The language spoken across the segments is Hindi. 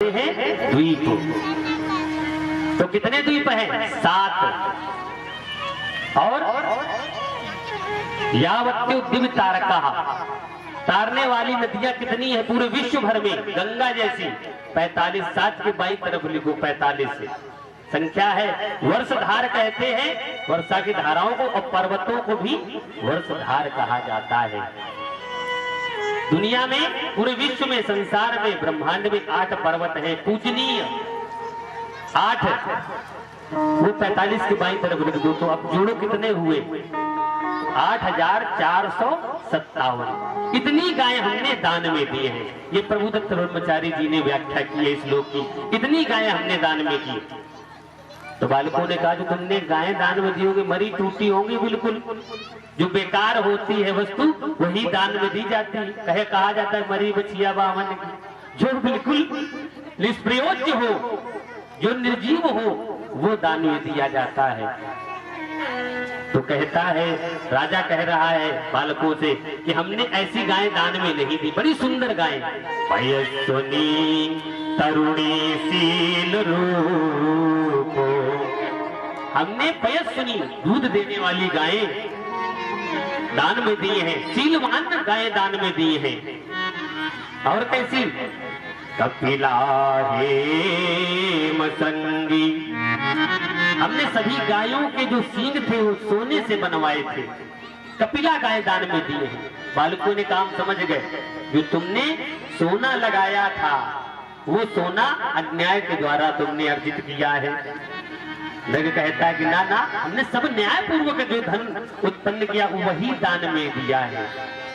होते हैं द्वीप। तो कितने द्वीप हैं? 7। और यावत्युद्यम तारका, तारने वाली नदियां कितनी है पूरे विश्व भर में? गंगा जैसी 45। 7 के बाई तरफ लिखो 45 संख्या है। वर्षधार कहते हैं वर्षा की धाराओं को, और पर्वतों को भी वर्षधार कहा जाता है। दुनिया में, पूरे विश्व में, संसार में, ब्रह्मांड में 8 पर्वत हैं पूजनीय। 8 वो 45 की बाई तरफ लिख दो। तो अब जोड़ो कितने हुए? 8457। इतनी गायें हमने दान में दी हैं। ये प्रभु दत्त ब्रह्मचारी जी ने व्याख्या की है इस श्लोक की। इतनी गायें हमने दान में की। तो बालकों ने कहा जो तुमने गायें दान में दी होगी मरी टूटी होंगी, बिल्कुल जो बेकार होती है वस्तु वही दान में दी जाती है। कहा जाता है मरी बछिया बावन की, जो बिल्कुल निष्प्रयोज्य हो, जो निर्जीव हो, वो दान में दिया जाता है। तो कहता है, राजा कह रहा है बालकों से कि हमने ऐसी गायें दान में नहीं दी, बड़ी सुंदर गायें, पयस्विनी तरुणी शील रूप, हमने पयस्विनी दूध देने वाली गायें दान में दी हैं, शीलवान गायें दान में दी हैं। और कैसी? कपिला हेम संगी, हमने सभी गायों के जो सींग थे वो सोने से बनवाए थे। कपिला गाय दान में दिए हैं। बालकों ने काम समझ गए, जो तुमने सोना लगाया था वो सोना अन्याय के द्वारा तुमने अर्जित किया है। लग कहता है कि ना ना, हमने सब न्याय पूर्वक जो धन उत्पन्न किया वही दान में दिया है।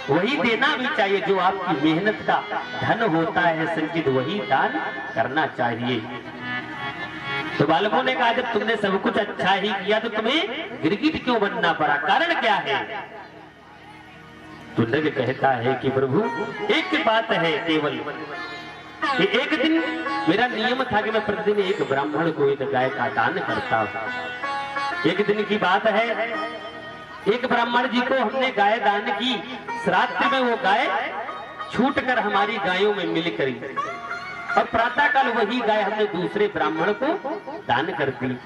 वही देना भी चाहिए, जो आपकी मेहनत का धन होता है संचित, वही दान करना चाहिए। तो बालकों ने कहा जब तुमने सब कुछ अच्छा ही किया तो तुम्हें गिरगिट क्यों बनना पड़ा, कारण क्या है? तो नग कहता है कि प्रभु एक बात है केवल कि एक दिन मेरा नियम था कि मैं प्रतिदिन एक ब्राह्मण को एक गाय का दान करता हूं। एक दिन की बात है, एक ब्राह्मण जी को हमने गाय दान की। श्राद्ध में वो गाय छूट कर हमारी गायों में मिल करी, और प्रातः काल वही गाय हमने दूसरे ब्राह्मण को दान कर दी।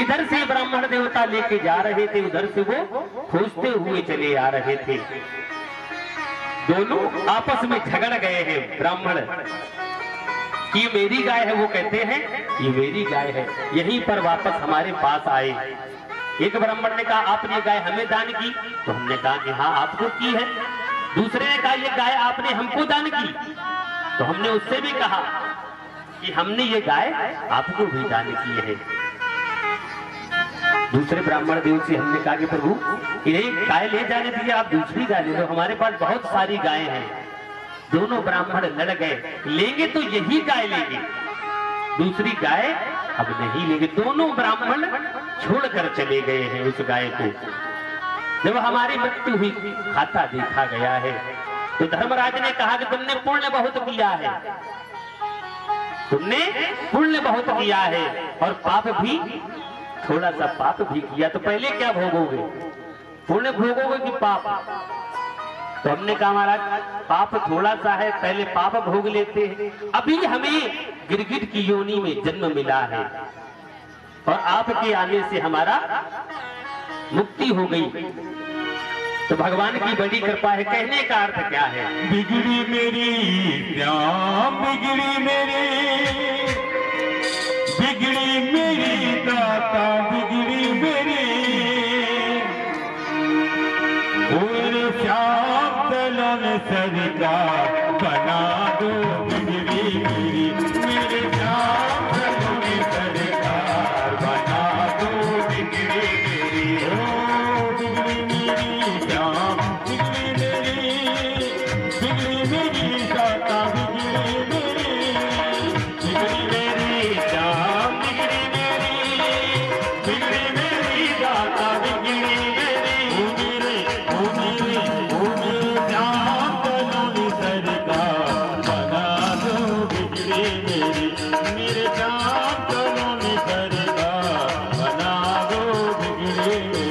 इधर से ब्राह्मण देवता लेके जा रहे थे, उधर से वो खोजते हुए चले आ रहे थे। दोनों आपस में झगड़ गए हैं। ब्राह्मण कि ये मेरी गाय है, वो कहते हैं ये मेरी गाय है। यहीं पर वापस हमारे पास आए। एक ब्राह्मण ने कहा आपने गाय हमें दान की, तो हमने कहा कि हाँ आपको की है। दूसरे ने कहा ये गाय आपने हमको दान की, तो हमने उससे भी कहा कि हमने ये गाय आपको भी दान की है। दूसरे ब्राह्मण देव से हमने कहा कि प्रभु इन्हें गाय ले जाने दीजिए, आप दूसरी गाय ले लो, हमारे पास बहुत सारी गायें हैं। दोनों ब्राह्मण लड़ गए, लेंगे तो यही गाय लेंगे, दूसरी गाय अब नहीं लेंगे। दोनों ब्राह्मण छोड़कर चले गए हैं उस गाय को। जब हमारी मृत्यु हुई, खाता देखा गया है, तो धर्मराज ने कहा कि तुमने पुण्य बहुत किया है, तुमने पुण्य बहुत किया है और पाप भी, थोड़ा सा पाप भी किया, तो पहले क्या भोगोगे, पुण्य भोगोगे कि पाप? तो हमने कहा महाराज पाप थोड़ा सा है, पहले पाप भोग लेते हैं। अभी हमें गिरगिट की योनि में जन्म मिला है और आपके आने से हमारा मुक्ति हो गई। तो भगवान की बड़ी कृपा है। कहने का अर्थ क्या है? बिगड़ी मेरी श्याम, बिगड़ी मेरी दाता, बिगड़ी मेरी और श्याम दलन सरकार बना दो। बिगड़ी मेरी मेरे श्याम दलन सरकार बना दो। बिगड़ी मेरी ओ बिगड़ी मेरी श्याम, बिगड़ी मेरी दाता, बिगड़ी मेरी श्याम, बिगड़ी मेरी दाता, बिगड़ी मेरी ओ मेरे श्याम दलन सरकार बना दो। बिगड़ी मेरी मेरे श्याम दलन सरकार बना दो। बिगड़ी मेरी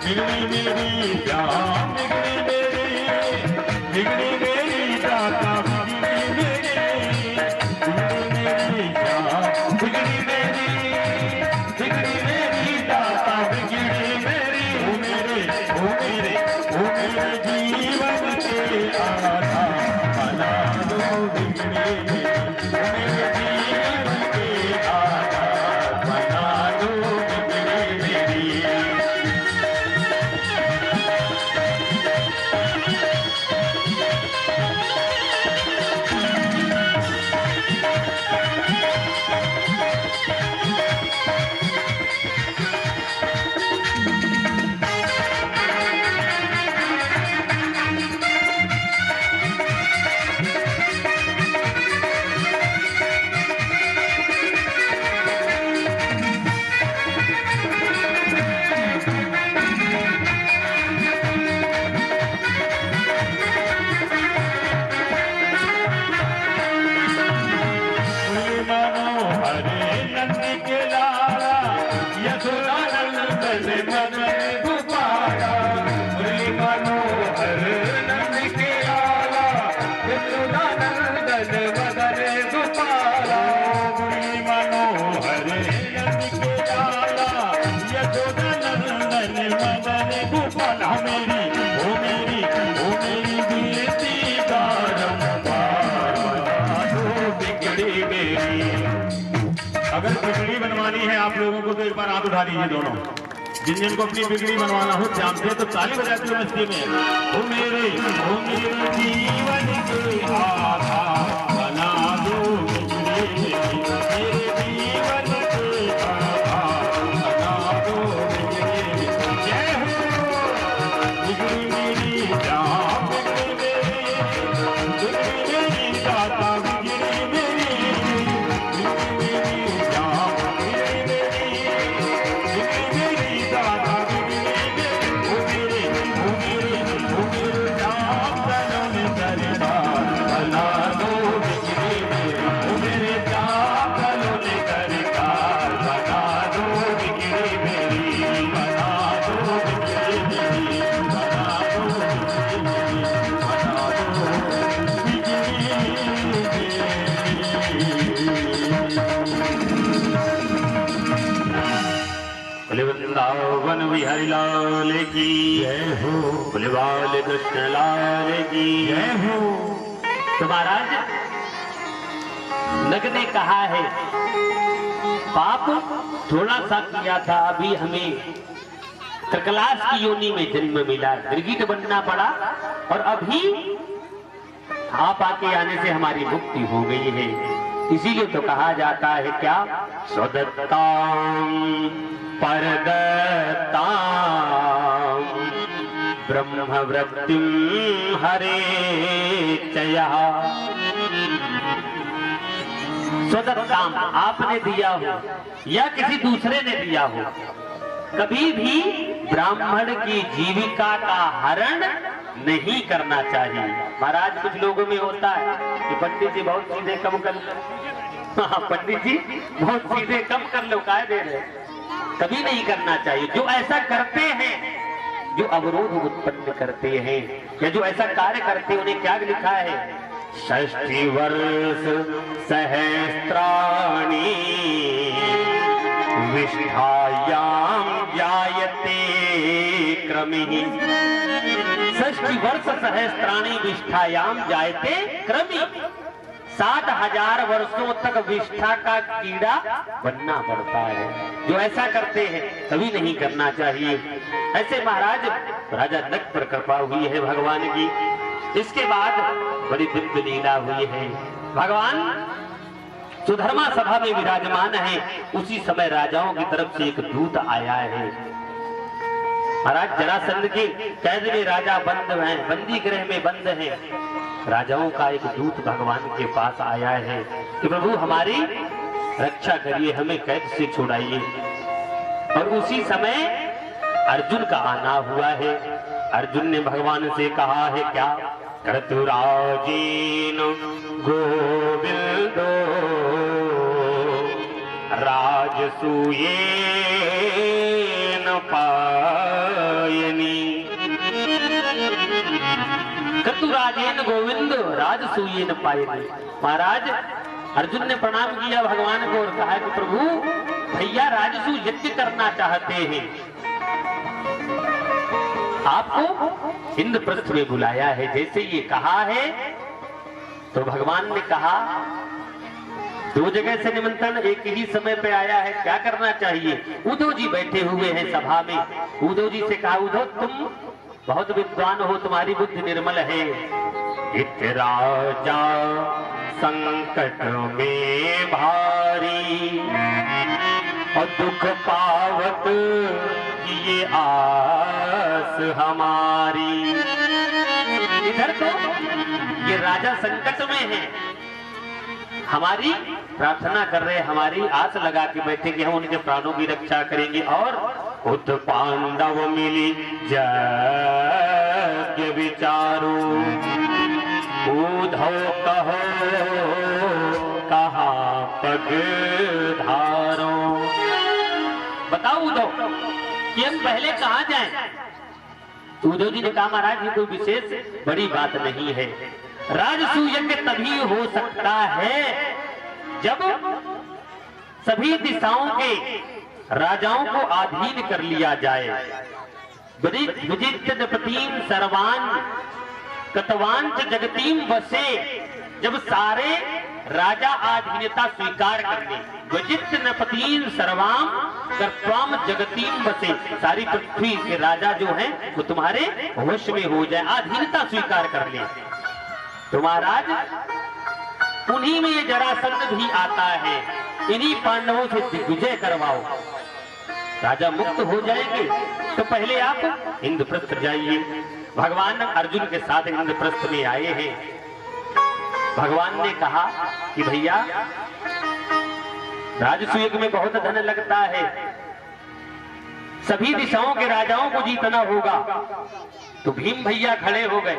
बिगड़ी मेरी जान बिगड़ी मेरी दाता बिगड़ी मेरी जान बिगड़ी मेरी दाता बिगड़ी मेरी ओ मेरे जीवन के आधार बना दो बिगड़ी मेरे जीवन के आधार बना दो बिगड़ी मेरी। अगर बिगड़ी बनवानी है आप लोगों को तो एक बार हाथ उठा लीजिए दोनों, जिनको अपनी बिगड़ी बनवाना हो चाम से तो ताली बजाती हो मस्ती में। ओ मेरे जीवन के आधार बना दो बिगड़ी मेरे जीवन के आधार बना दो बिगड़ी। जय हो बिगड़ी मेरी जान बिगड़ी मेरी दाता बिगड़ी मेरी वृंदावन बिहारी लाल की जय हो, बोले बाल कृष्ण लाल की जय हो। तो महाराज नग ने कहा है पाप थोड़ा सा किया था, अभी हमें कृकलास की योनि में जन्म मिला, गिरगिट बनना पड़ा और अभी आप आके आने से हमारी मुक्ति हो गई है। इसीलिए तो कहा जाता है क्या, स्वदत्तां परदत्तां ब्रह्मवृत्तिं हरेचयः। स्वदत्तां आपने दिया हो या किसी दूसरे ने दिया हो, कभी भी ब्राह्मण की जीविका का हरण नहीं करना चाहिए। महाराज कुछ लोगों में होता है कि पंडित जी बहुत सीधे कम कर लो, पंडित जी बहुत सीधे कम कर लो, काय दे रहे, कभी नहीं करना चाहिए। जो ऐसा करते हैं, जो अवरोध उत्पन्न करते हैं या जो ऐसा कार्य करते हैं, उन्हें क्या लिखा है, 60 वर्ष सहस्त्राणि विष्ठायां जायते क्रमिः। 60 वर्ष सहस्त्राणि विष्ठायां जायते क्रमि। 60,000 वर्षों तक विष्ठा का कीड़ा बनना पड़ता है। जो ऐसा करते हैं कभी नहीं करना चाहिए। ऐसे महाराज राजा नग पर कृपा हुई है भगवान की। इसके बाद बड़ी दिव्य लीला हुई है। भगवान सुधर्मा सभा में विराजमान है। उसी समय राजाओं की तरफ से एक दूत आया है। महाराज जरासंध के कैद में राजा बंद हैं, बंदी गृह में बंद हैं। राजाओं का एक दूत भगवान के पास आया है कि प्रभु हमारी रक्षा करिए, हमें कैद से छुड़ाइए। और उसी समय अर्जुन का आना हुआ है। अर्जुन ने भगवान से कहा है क्या, क्रतुराजीन गोविंदो राजसूये पायनी। क्रतुराजेन गोविंद राजसूयेन पायनी। महाराज अर्जुन ने प्रणाम किया भगवान को और कहा कि प्रभु भैया राजसू यज्ञ करना चाहते हैं, आपको इंद्रप्रस्थ में बुलाया है। जैसे ये कहा है तो भगवान ने कहा दो जगह से निमंत्रण एक ही समय पे आया है, क्या करना चाहिए। उद्धव जी बैठे हुए हैं सभा में। उद्धव जी से कहा उद्धव तुम बहुत विद्वान हो, तुम्हारी बुद्धि निर्मल है। इत राजा संकट में भारी और दुख पावत ये आस हमारी। इधर तो ये राजा संकट में है, हमारी प्रार्थना कर रहे, हमारी आस लगा के बैठे कि हम उनके प्राणों की रक्षा करेंगे। और उत पांडव मिली यज्ञ विचारो उद्धव कहो कहाँ पग धारो। बताओ उद्धव कि हम पहले कहाँ जाएं। उद्धव जी ने कहा महाराज ये कोई विशेष बड़ी बात नहीं है, राजसू यज्ञ तभी हो सकता है जब सभी दिशाओं के राजाओं को अधीन कर लिया जाए। विजित नृपतीम सर्वान कतवान च जगतीम वसे, जब सारे राजा अधीनता स्वीकार कर ले। विजित नृपतीम सर्वाम कर्त्वाम जगतीम वसे, सारी पृथ्वी के राजा जो हैं वो तुम्हारे वश में हो जाए, अधीनता स्वीकार कर ले। तो महाराज उन्हीं में ये जरासंध भी आता है, इन्हीं पांडवों से दिग्विजय करवाओ, राजा मुक्त हो जाएंगे। तो पहले आप इंद्रप्रस्थ जाइए। भगवान अर्जुन के साथ इंद्रप्रस्थ में आए हैं। भगवान ने कहा कि भैया राजसूय यज्ञ में बहुत धन लगता है, सभी दिशाओं के राजाओं को जीतना होगा। तो भीम भैया खड़े हो गए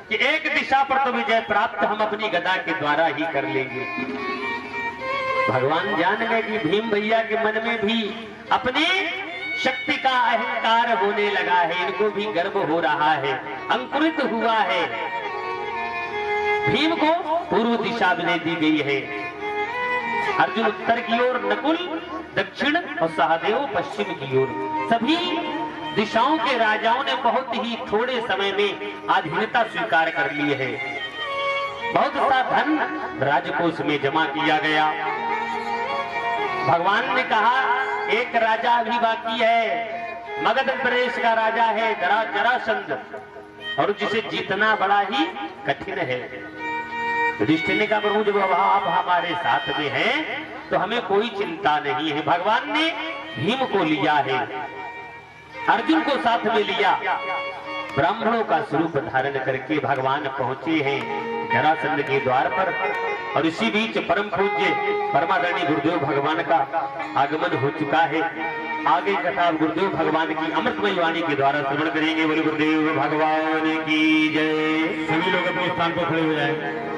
कि एक दिशा पर तो विजय प्राप्त हम अपनी गदा के द्वारा ही कर लेंगे। भगवान जान गए कि भीम भैया के मन में भी अपने शक्ति का अहंकार होने लगा है, इनको भी गर्व हो रहा है, अंकुरित हुआ है। भीम को पूर्व दिशा में दी गई है, अर्जुन उत्तर की ओर, नकुल दक्षिण और सहदेव पश्चिम की ओर। सभी दिशाओं के राजाओं ने बहुत ही थोड़े समय में अधीनता स्वीकार कर ली है। बहुत सा धन राजकोष में जमा किया गया। भगवान ने कहा एक राजा अभी बाकी है, मगध प्रदेश का राजा है जरासंध, और जिसे जीतना बड़ा ही कठिन है। युधिष्ठिर ने कहा प्रभु जब आप हमारे साथ में हैं तो हमें कोई चिंता नहीं है। भगवान ने भीम को लिया है, अर्जुन को साथ में लिया, ब्राह्मणों का स्वरूप धारण करके भगवान पहुंचे हैं जरासंध के द्वार पर। और इसी बीच परम पूज्य परमादरणीय गुरुदेव भगवान का आगमन हो चुका है। आगे कथा गुरुदेव भगवान की अमृतमय वाणी के द्वारा श्रवण करेंगे। बोले गुरुदेव भगवान की जय। सभी लोग अपने स्थान पर खड़े हो जाएं।